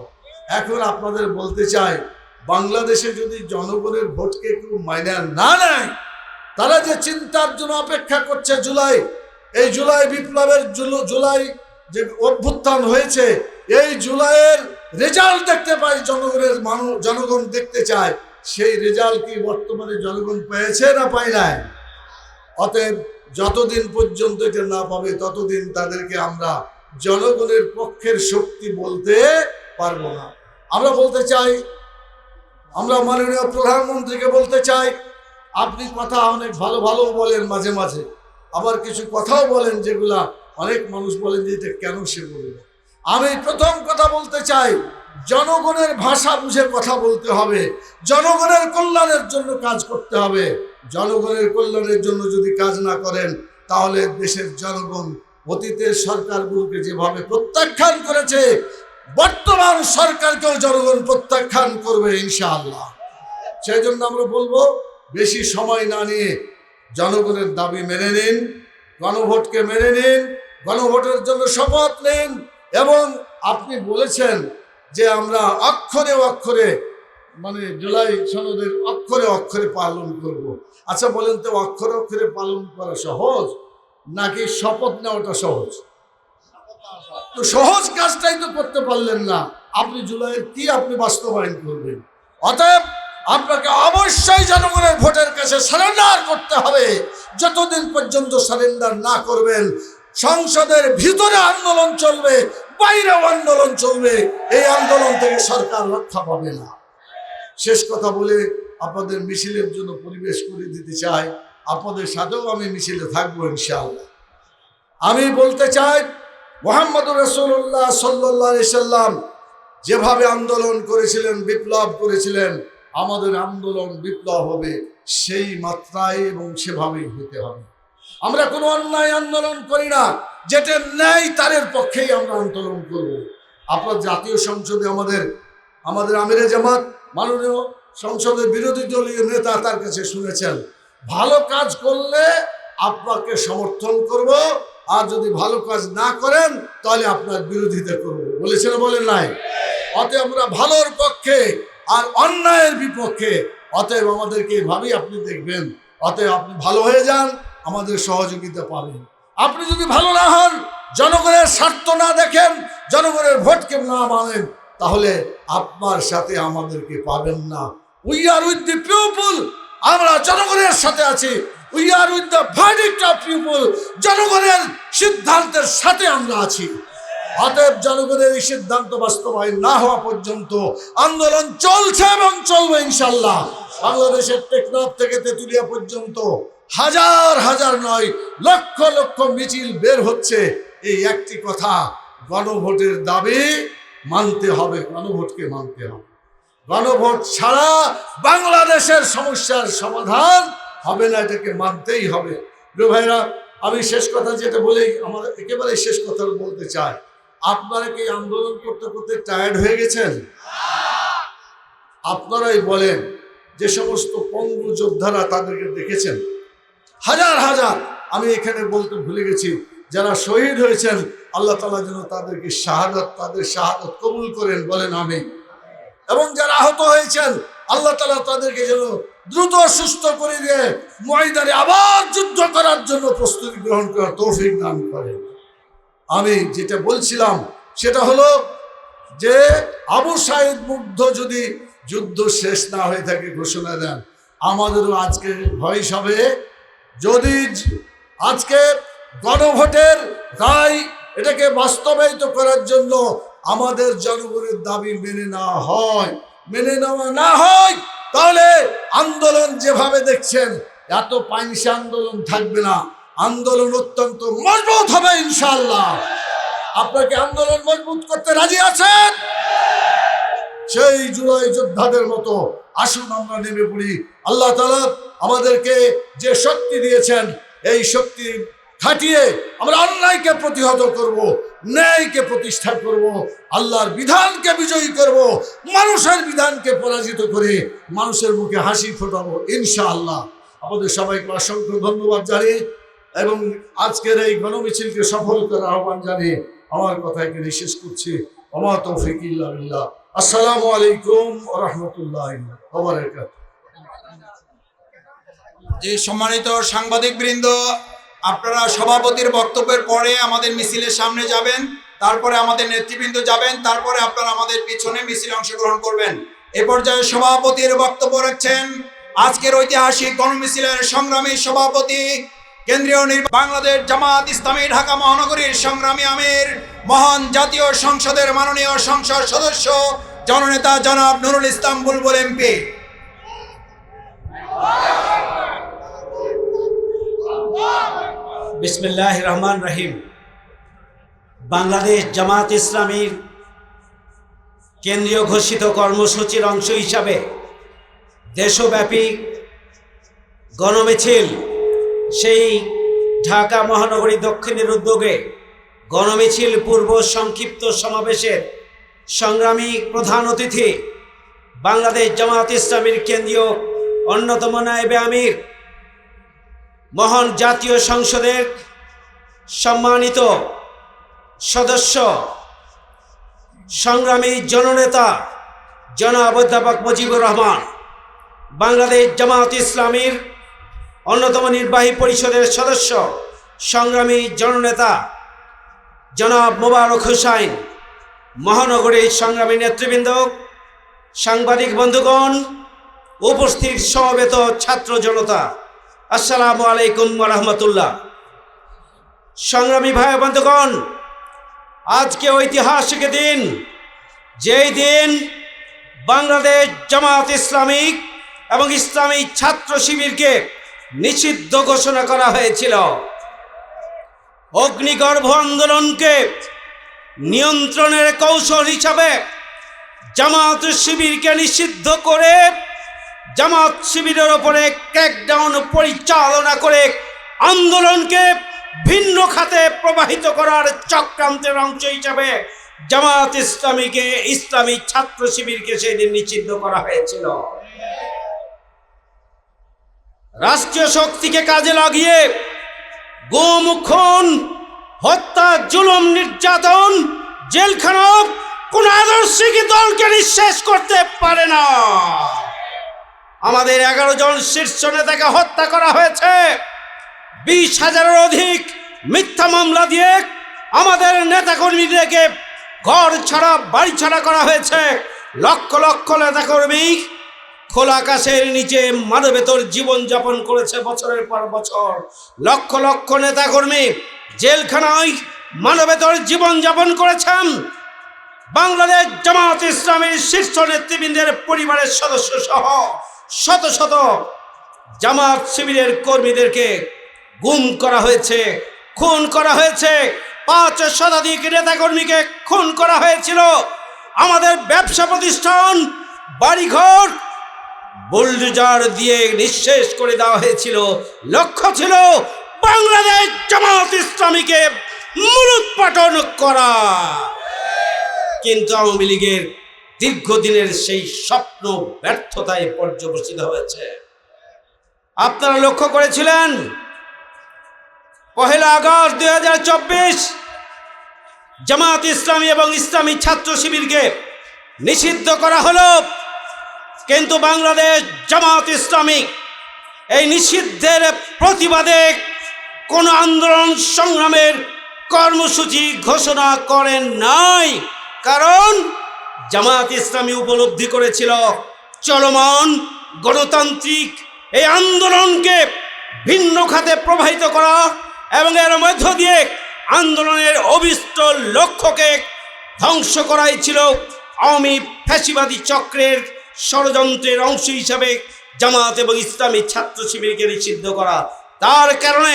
এখন আপনাদের বলতে চাই, বাংলাদেশে যদি জনগণের ভোটকে কেউ মাইনে না নেয়, তারা যে চিন্তার জন্য অপেক্ষা করছে এই জুলাই বিপ্লবের জুলাই যে অভ্যুত্থান হয়েছে, এই জুলাইয়ের রেজাল্ট দেখতে পাই, জনগণ দেখতে চায়, সেই রেজাল্ট কি বর্তমানে জনগণ পেয়েছে না পায় নাই? অতএব যতদিন পর্যন্ত এটা না পাবে ততদিন তাদেরকে আমরা জনগণের পক্ষের শক্তি বলতে পারবো না। আমরা বলতে চাই, আমরা মাননীয় প্রধানমন্ত্রীকে বলতে চাই, আপনি কথা অনেক ভালো ভালো বলেন, মাঝে মাঝে আবার কিছু কথাও বলেন যেগুলা অনেক মানুষ বলেন যে এটা কেন সে বলবে। আমি প্রথম কথা বলতে চাই, জনগণের ভাষা বুঝে কথা বলতে হবে, জনগণের কল্যাণের জন্য কাজ করতে হবে। জনগণের কল্যাণের জন্য যদি কাজ না করেন তাহলে দেশের জনগণ অতীতের সরকারগুলোকে যেভাবে প্রত্যাখ্যান করেছে, বর্তমান সরকারকেও জনগণ প্রত্যাখ্যান করবে ইনশাআল্লাহ। সেই জন্য আমরা বলবো, বেশি সময় না নিয়ে জনগণের দাবি মেনে নিন, গণভোটকে মেনে নিন, গণভোটের জন্য শপথ নিন। এবং আপনি বলেছেন যে আমরা অক্ষরে অক্ষরে মানে জুলাই সনদের অক্ষরে অক্ষরে পালন করব। আচ্ছা বলেন তো, অক্ষরে অক্ষরে পালন করা সহজ নাকি শপথ নেওয়াটা সহজ? তো সহজ কাজটাই তো করতে পারলেন না, আপনি জুলাইয়ের কি আপনি বাস্তবায়ন করবেন? অতএব আপনাকে অবশ্যই জনগণের ভোটের কাছে সারেন্ডার করতে হবে। যতদিন পর্যন্ত সারেন্ডার না করবেন, সংসদের ভিতরে আন্দোলন চলবে, বাইরেও আন্দোলন চলবে, এই আন্দোলন থেকে সরকার রক্ষা পাবে না। শেষ কথা বলে আপনাদের মিছিলের জন্য পরিবেশ করে দিতে চাই, আপনাদের সাথেও আমি মিছিলে থাকবো ইনশাআল্লাহ। আমি বলতে চাই, মুহাম্মদুর রাসূলুল্লাহ সাল্লাল্লাহু আলাইহি সাল্লাম যেভাবে আন্দোলন করেছিলেন, বিপ্লব করেছিলেন, আমাদের আন্দোলন বিপ্লব হবে সেই মাত্রায় এবং সেভাবেই হতে হবে। আমরা কোনো অন্যায় আন্দোলন করি না, যেটা ন্যায় তারের পক্ষেই আমরা আন্দোলন করব। আপনার জাতীয় সংসদে আমাদের আমিরে জামাত মাননীয় সংসদের বিরোধী দলীয় নেতা, তার কাছে শুনেছেন, ভালো কাজ করলে আপনাকে সমর্থন করব, আর যদি ভালো কাজ না করেন তাহলে আপনার বিরোধিতা করব, বলেছেন বলেন নাই? অতএব আমরা ভালোর পক্ষে আর অন্যায়ের বিপক্ষে। অতএব আমাদেরকে এভাবেই আপনি দেখবেন। অতএব আপনি ভালো হয়ে যান, আমাদের সহযোগিতা পাবেন। আপনি যদি ভালো না হন, জনগণের স্বার্থ না দেখেন, জনগণের ভোটকে না মানেন, তাহলে আপনার সাথে আমাদেরকে পাবেন না। We are with the people, আমরা জনগণের সাথে আছি। We are with the verdict of people, জনগণের সিদ্ধান্তের সাথে আমরা আছি। অতএব জনগণের এই সিদ্ধান্ত বাস্তবায়ন না হওয়া পর্যন্ত আন্দোলন চলছে এবং চলবে ইনশাল্লাহ। বাংলাদেশের টেকনাফ থেকে তেঁতুলিয়া পর্যন্ত হাজার হাজার নয়, লক্ষ লক্ষ মিছিল বের হচ্ছে এই একটি কথা, গণভোটের দাবি মানতে হবে, গণভোটকে মানতে হবে। গণভোট ছাড়া বাংলাদেশের সমস্যার সমাধান হবে না, এটাকে মানতেই হবে। প্রিয় ভাইরা, আমি শেষ কথা যেটা বলি, আমার একেবারে শেষ কথা বলতে চাই, আপনারা কি আন্দোলন করতে করতে টায়ার্ড হয়ে গেছেন? আপনারাই বলেন, যে সমস্ত পঙ্গু যোদ্ধারা তাদেরকে দেখেছেন হাজার হাজার, আমি এখানে বলতে ভুলে গেছি, যারা শহীদ হয়েছেন, আল্লাহ তাআলা যেন তাদের শাহাদাত কবুল করেন, বলেন আমিন। এবং যারা আহত হয়েছেন, আল্লাহ তাআলা তাদেরকে যেন দ্রুত সুস্থ করে দিয়ে ময়দানে আবার যুদ্ধ করার জন্য প্রস্তুতি গ্রহণ করার তৌফিক দান করেন। আমি যেটা বলছিলাম সেটা হলো যে আবু সাঈদ মুগ্ধ যদি যুদ্ধ শেষ না হয়ে থাকে ঘোষণা দেন, আমাদেরও আজকে ভয়েস হবে, যদি আজকে গণভোটের রায় এটাকে বাস্তবায়িত করার জন্য আমাদের জনগণের দাবি মেনে নেওয়া না হয়, তাহলে আন্দোলন যেভাবে দেখছেন এত পাইনসা আন্দোলন থাকবে না, আন্দোলন অত্যন্ত মজবুত হবে ইনশাআল্লাহ। আপনাকে আন্দোলন মজবুত করতে রাজি আছেন? সেই জুলাই যোদ্ধাদের মতো আসুন আমরা নেমে পড়ি। আল্লাহ তাআলা আমাদেরকে যে শক্তি দিয়েছেন, এই শক্তি খাটিয়ে আমরা অন্যায়কে প্রতিহত করব, ন্যায়কে প্রতিষ্ঠা করব, আল্লাহর বিধানকে বিজয়ী করব, মানুষের বিধানকে পরাজিত করে মানুষের মুখে হাসি ফোটাবো ইনশাআল্লাহ। আমাদের সবাইকে অসংখ্য ধন্যবাদ জানিয়ে এবং আজকের এই গণমিছিলকে সফল করার আহ্বান জানিয়ে আমার কথা এখানে শেষ করছি। ওমা তৌফিক ইল্লা বিল্লাহ। আসসালামু আলাইকুম ওয়া রাহমাতুল্লাহি ওয়া বারাকাতুহু। যে সম্মানিত সাংবাদিক বৃন্দ, আপনারা সভাপতির বক্তব্যের পরে আমাদের মিছিলের সামনে যাবেন, তারপরে আমাদের নেতৃবৃন্দ যাবেন, তারপরে আপনারা আমাদের পিছনে মিছিলে অংশগ্রহণ করবেন। এ পর্যায়ে সভাপতির বক্তব্য রাখছেন আজকের ঐতিহাসিক গণমিছিলের সংগ্রামী সভাপতি বাংলাদেশ জামাত ইসলামী ঢাকা মহানগরীর সংগ্রামী আমির, মহান জাতীয় সংসদের মাননীয় সংসদ সদস্য জননেতা জনাব নুরুল ইসলাম বুলবুল এমপি। বিসমিল্লাহির রহমান রহিম। বাংলাদেশ জামাত ইসলামীর কেন্দ্রীয় ঘোষিত কর্মসূচির অংশ হিসাবে দেশব্যাপী গণমিছিল, সেই ঢাকা মহানগরী দক্ষিণের উদ্যোগে গণমিছিল পূর্ব সংক্ষিপ্ত সমাবেশের সংগ্রামী প্রধান অতিথি বাংলাদেশ জামাত ইসলামীর কেন্দ্রীয় অন্যতম নায়েবে আমির, মহান জাতীয় সংসদের সম্মানিত সদস্য, সংগ্রামী জননেতা জনাব অধ্যাপক মুজিবুর রহমান, বাংলাদেশ জামাত ইসলামীর অন্যতম নির্বাহী পরিষদের সদস্য, সংগ্রামী জননেতা জনাব মোবারক হোসাইন, মহানগরীর সংগ্রামী নেতৃবৃন্দ, সাংবাদিক বন্ধুগণ, উপস্থিত সমবেত ছাত্র জনতা, আসসালামু আলাইকুম ওয়া রাহমাতুল্লাহ। সংগ্রামী ভাই বন্ধুগণ, আজকে ঐতিহাসিক দিন, যেই দিন বাংলাদেশ জামাত ইসলামী এবং ইসলামী ছাত্র শিবিরকে নিষিদ্ধ ঘোষণা করা হয়েছিল। অগ্নিগর্ভ আন্দোলনকে নিয়ন্ত্রণের কৌশল হিসাবে জামাত শিবিরকে নিষিদ্ধ করে জামাত শিবিরের ওপরে ক্র্যাকডাউন পরিচালনা করে আন্দোলনকে ভিন্ন খাতে প্রবাহিত করার চক্রান্তের অংশ হিসাবে জামাত ইসলামীকে, ইসলামী ছাত্র শিবিরকে সেদিন নিষিদ্ধ করা হয়েছিল। রাষ্ট্রীয় শক্তিকে কাজে লাগিয়ে গুম, খুন, হত্যা, জুলুম, নির্যাতন, জেলখানা কোন আদর্শিক দলকে নিঃশেষ করতে পারে না। আমাদের 11 জন শীর্ষ নেতাকে হত্যা করা হয়েছে, 20,000-এর অধিক মিথ্যা মামলা দিয়ে আমাদের নেতাকর্মীদেরকে ঘর ছাড়া, বাড়ি ছাড়া করা হয়েছে। লক্ষ লক্ষ নেতাকর্মী খোলা আকাশের নিচে মানবেতর জীবনযাপন করেছে বছরের পর বছর। লক্ষ লক্ষ নেতাকর্মী জেলখানায় মানবেতর জীবনযাপন করেছেন। বাংলাদেশ জামাত ইসলামীর শীর্ষ নেতৃবৃন্দের পরিবারের সদস্য সহ শত শত জামাত শিবিরের কর্মীদেরকে গুম করা হয়েছে, খুন করা হয়েছে। 5 শতাধিক নেতাকর্মীকে খুন করা হয়েছিল। আমাদের ব্যবসা প্রতিষ্ঠান, বাড়িঘর বুলডোজার দিয়ে নিঃশেষ করে দেওয়া হয়েছিল। লক্ষ্য ছিল বাংলাদেশ জামাত ইসলামীকে মূলোৎপাটন করা। কিন্তু আওয়ামী লীগের দীর্ঘদিনের সেই স্বপ্ন ব্যর্থতায় পর্যবসিত হয়েছে। আপনারা লক্ষ্য করেছিলেন 1 আগস্ট 2024 জামাত ইসলামী এবং ইসলামী ছাত্র শিবিরকে নিষিদ্ধ করা হলো, কিন্তু বাংলাদেশ জামাত ইসলামী এই নিষিদ্ধের প্রতিবাদে কোনো আন্দোলন সংগ্রামের কর্মসূচি ঘোষণা করেন নাই। কারণ জামাত ইসলামী উপলব্ধি করেছিল চলমান গণতান্ত্রিক এই আন্দোলনকে ভিন্ন খাতে প্রবাহিত করা এবং এর মধ্য দিয়ে আন্দোলনের অভিষ্ট লক্ষ্যকে ধ্বংস করাই ছিল আওয়ামী ফ্যাসিবাদী চক্রের ষড়যন্ত্রের অংশ হিসাবে জামাত এবং ইসলামী ছাত্র শিবিরকে নিষিদ্ধ করা। তার কারণে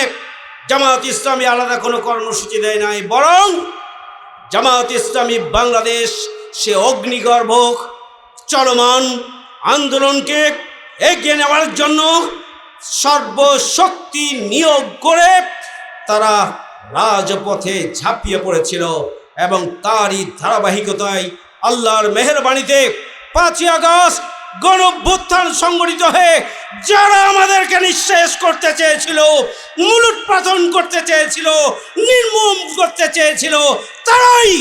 জামাত ইসলামী আলাদা কোনো কর্মসূচি দেয় নাই, বরং জামাত ইসলামী বাংলাদেশ সে অগ্নিগর্ভ চলমান আন্দোলনকে এগিয়ে নেওয়ার জন্য সর্বশক্তি নিয়োগ করে তারা রাজপথে ঝাঁপিয়ে পড়েছিল এবং তারই ধারাবাহিকতায় আল্লাহর মেহেরবানিতে 5 আগস্ট গণঅভ্যুত্থান সংগঠিত হয়ে যারা আমাদেরকে নিঃশেষ করতে চেয়েছিল, মূলোৎপাটন করতে চেয়েছিল, নির্মূল করতে চেয়েছিল, তারাই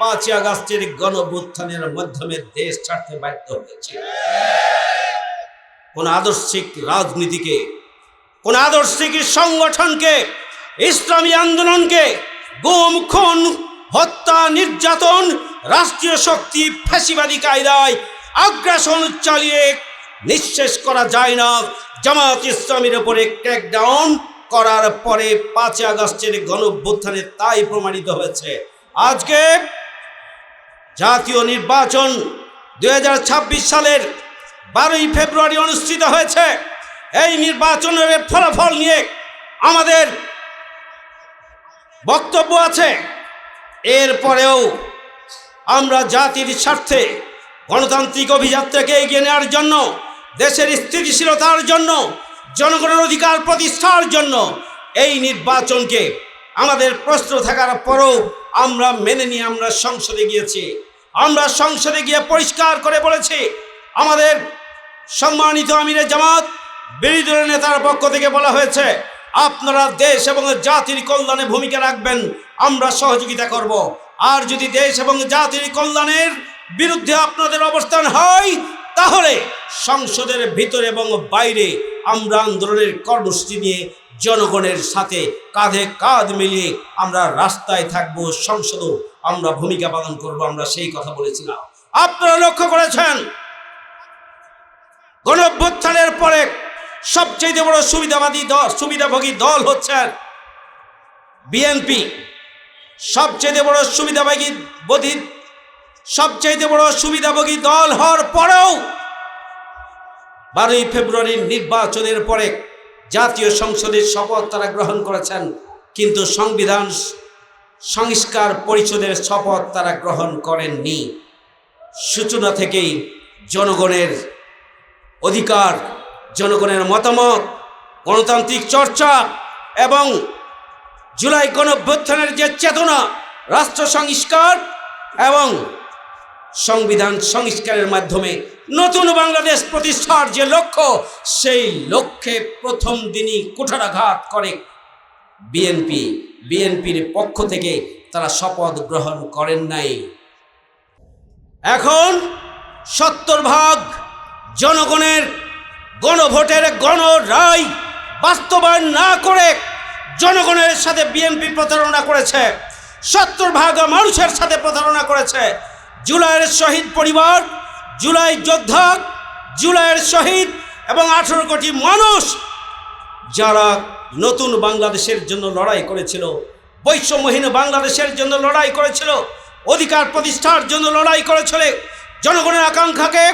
5 আগস্টের গণঅভ্যুত্থানের মাধ্যমে দেশ ছাড়তে বাধ্য হয়েছিল। কোন আদর্শিক রাজনীতিকে, কোন আদর্শিক সংগঠনকে, ইসলামী আন্দোলনকে গুম, খুন, হত্যা, নির্যাতন, রাষ্ট্রীয় শক্তি ফ্যাসিবাদী কায়দায় আগ্রাসন চালিয়ে নিঃশেষ করা যায় না। জামাত ইসলামীর উপরে ক্র্যাকডাউন করার পরে 5 আগস্টের গণঅভ্যুত্থানে তাই প্রমাণিত হয়েছে। আজকে জাতীয় নির্বাচন 2026 সালের 12ই ফেব্রুয়ারি অনুষ্ঠিত হয়েছে। এই নির্বাচনের ফলাফল নিয়ে আমাদের বক্তব্য আছে। এরপরেও আমরা জাতির স্বার্থে গণতান্ত্রিক অভিযাত্রাকে এগিয়ে নেওয়ার জন্য, দেশের স্থিতিশীলতার জন্য, জনগণের অধিকার প্রতিষ্ঠার জন্য এই নির্বাচনকে আমাদের প্রশ্ন থাকার পরেও আমরা মেনে নিয়ে আমরা সংসদে গিয়েছি। আমরা সংসদে গিয়ে পরিষ্কার করে বলেছি, আমাদের সম্মানিত আমিরে জামাত বিরোধী দলের নেতার পক্ষ থেকে বলা হয়েছে, আপনারা দেশ এবং জাতির কল্যাণে ভূমিকা রাখবেন, আমরা সহযোগিতা করব। আর যদি দেশ এবং জাতির কল্যাণের বিরুদ্ধে আপনাদের অবস্থান হয়, তাহলে সংসদের ভিতরে এবং বাইরে আমরা আন্দোলনের কর্মসূচি নিয়ে জনগণের সাথে কাঁধে কাঁধ মিলিয়ে আমরা রাস্তায় থাকব, সংসদও আমরা ভূমিকা পালন করব। আমরা সেই কথা বলেছিলাম। আপনারা লক্ষ্য করেছেন, গণঅভ্যুত্থানের পরে সবচেয়ে বড় সুবিধাভোগী দল হচ্ছেন বিএনপি। সবচেয়ে বড় সুবিধাভোগী দল হওয়ার পরেও 12ই ফেব্রুয়ারির নির্বাচনের পরে জাতীয় সংসদের শপথ তারা গ্রহণ করেছেন, কিন্তু সংবিধান সংস্কার পরিষদের শপথ তারা গ্রহণ করেননি। সূচনা থেকেই জনগণের অধিকার, জনগণের মতামত, গণতান্ত্রিক চর্চা এবং জুলাই গণঅভ্যুত্থানের যে চেতনা, রাষ্ট্র সংস্কার এবং সংবিধান সংস্কারের মাধ্যমে নতুন বাংলাদেশ প্রতিষ্ঠার যে লক্ষ্য, সেই লক্ষ্যে প্রথম দিনই কুঠারাঘাত করে বিএনপির পক্ষ থেকে তারা শপথ গ্রহণ করেন নাই। এখন 70% জনগণের গণভোটের গণরায় বাস্তবায়ন না করে জনগণের সাথে বিএনপি প্রতারণা করেছে, 70% মানুষের সাথে প্রতারণা করেছে। জুলাইয়ের শহীদ পরিবার, জুলাই যোদ্ধা, জুলাইয়ের শহীদ এবং 18 কোটি মানুষ যারা নতুন বাংলাদেশের জন্য লড়াই করেছিল, বৈষম্যহীন বাংলাদেশের জন্য লড়াই করেছিল, অধিকার প্রতিষ্ঠার জন্য লড়াই করেছিল, জনগণের আকাঙ্ক্ষাকে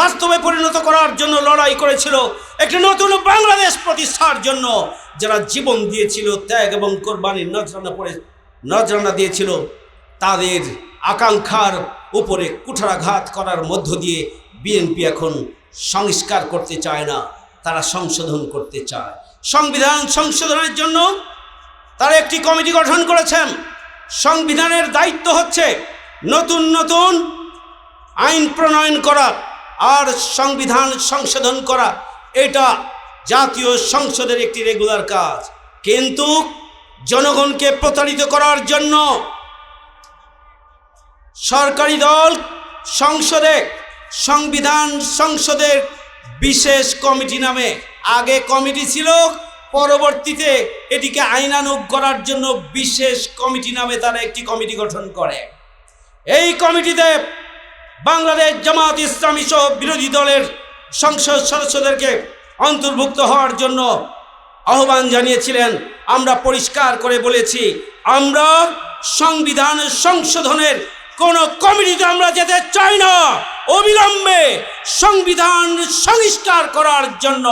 বাস্তবে পরিণত করার জন্য লড়াই করেছিল, একটি নতুন বাংলাদেশ প্রতিষ্ঠার জন্য যারা জীবন দিয়েছিল, ত্যাগ এবং কোরবানির নজরানা দিয়েছিল, তাদের আকাঙ্ক্ষার উপরে কুঠারাঘাত করার মধ্য দিয়ে বিএনপি এখন সংস্কার করতে চায় না, তারা সংশোধন করতে চায়। সংবিধান সংশোধনের জন্য তারা একটি কমিটি গঠন করেছেন। সংবিধানের দায়িত্ব হচ্ছে নতুন নতুন আইন প্রণয়ন করা আর সংবিধান সংশোধন করা, এটা জাতীয় সংসদের একটি রেগুলার কাজ। কিন্তু জনগণকে প্রতারিত করার জন্য সরকারি দল সংবিধান সংসদের বিশেষ কমিটি নামে, আগে কমিটি ছিল, পরবর্তীতে এটিকে আইনানুগ করার জন্য বিশেষ কমিটি নামে তারা একটি কমিটি গঠন করে। এই কমিটিতে বাংলাদেশ জামাত ইসলামী সহ বিরোধী দলের সংসদ সদস্যদেরকে অন্তর্ভুক্ত হওয়ার জন্য আহ্বান জানিয়েছিলেন। আমরা পরিষ্কার করে বলেছি, আমরা সংবিধান সংশোধনের কোন কমিটিতে আমরা যেতে চাই না। অবিলম্বে সংবিধান সংস্কার করার জন্য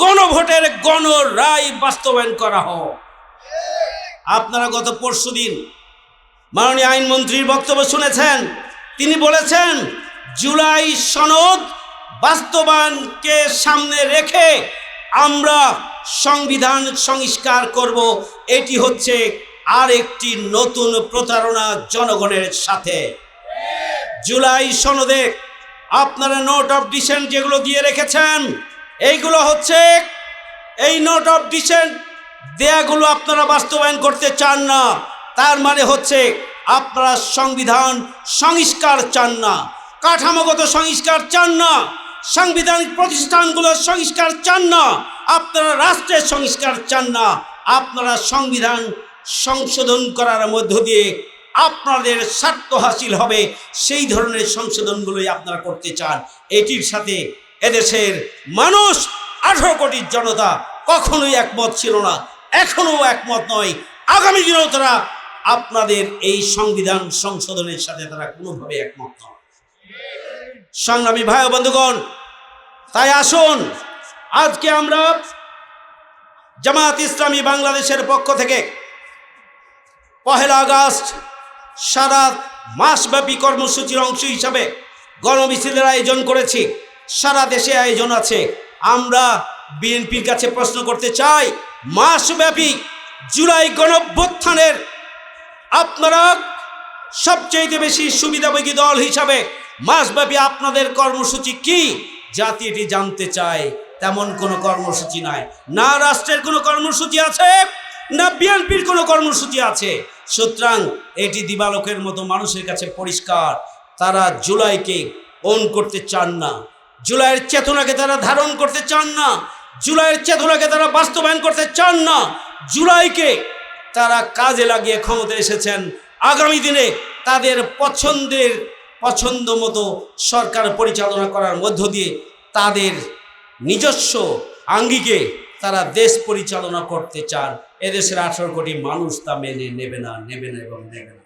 গণভোটের গণরায় বাস্তবায়ন করা হোক। আপনারা গত পরশুদিন মাননীয় আইনমন্ত্রীর বক্তব্য শুনেছেন। তিনি বলেছেন, জুলাই সনদ বাস্তবায়নকে সামনে রেখে আমরা সংবিধান সংস্কার করব। এটি হচ্ছে আর একটি নতুন প্রতারণা জনগণের সাথে। জুলাই সনদে আপনারা নোট অফ ডিসেন্ট যেগুলো দিয়ে রেখেছেন, এইগুলো হচ্ছে এই নোট অফ ডিসেন্ট দেয়াগুলো আপনারা বাস্তবায়ন করতে চান না। তার মানে হচ্ছে আপনারা সংবিধান সংস্কার চান না, কাঠামোগত সংস্কার চান না, সাংবিধানিক প্রতিষ্ঠানগুলোর সংস্কার চান না, আপনারা রাষ্ট্রের সংস্কার চান না, আপনারা সংবিধান সংশোধন করার মধ্য দিয়ে আপনাদের স্বার্থ হাসিল হবে সেই ধরনের সংশোধনগুলোই আপনারা করতে চান। এটির সাথে এদেশের মানুষ 18 কোটির জনতা কখনোই একমত ছিল না। এখনো একমত নয়, আগামী দিনেও তারা আপনাদের এই সংবিধান সংশোধনের সাথে তারা কোনোভাবে একমত নয়। সংগ্রামী ভাই ও বন্ধুগণ, তাই আসুন আজকে আমরা জামায়াত ইসলামী বাংলাদেশের পক্ষ থেকে 1 আগস্ট সারা মাসব্যাপী কর্মসূচির অংশ হিসাবে গণমিছিলের আয়োজন করেছি। সারা দেশে আয়োজন আছে। আমরা বিএনপির কাছে প্রশ্ন করতে চাই, মাসব্যাপী জুলাই গণঅভ্যুত্থানের আপনারা সবচেয়ে বেশি সুবিধাভোগী দল হিসাবে মাসব্যাপী আপনাদের কর্মসূচি কি? জাতি এটি জানতে চায়। তেমন কোনো কর্মসূচি নাই, না রাষ্ট্রের কোনো কর্মসূচি আছে, না বিএনপির কোনো কর্মসূচি আছে। সুতরাং এটি দিবালোকের মতো মানুষের কাছে পরিষ্কার, তারা জুলাইকে অন করতে চান না, জুলাইয়ের চেতনাকে তারা ধারণ করতে চান না, জুলাইয়ের চেতনাকে তারা বাস্তবায়ন করতে চান না। জুলাইকে তারা কাজে লাগিয়ে ক্ষমতায় এসেছেন। আগামী দিনে তাদের পছন্দ মতো সরকার পরিচালনা করার মধ্য দিয়ে তাদের নিজস্ব আঙ্গিকে তারা দেশ পরিচালনা করতে চান। এদেশের 18 কোটি মানুষ তা মেনে নেবে না এবং নেবে না।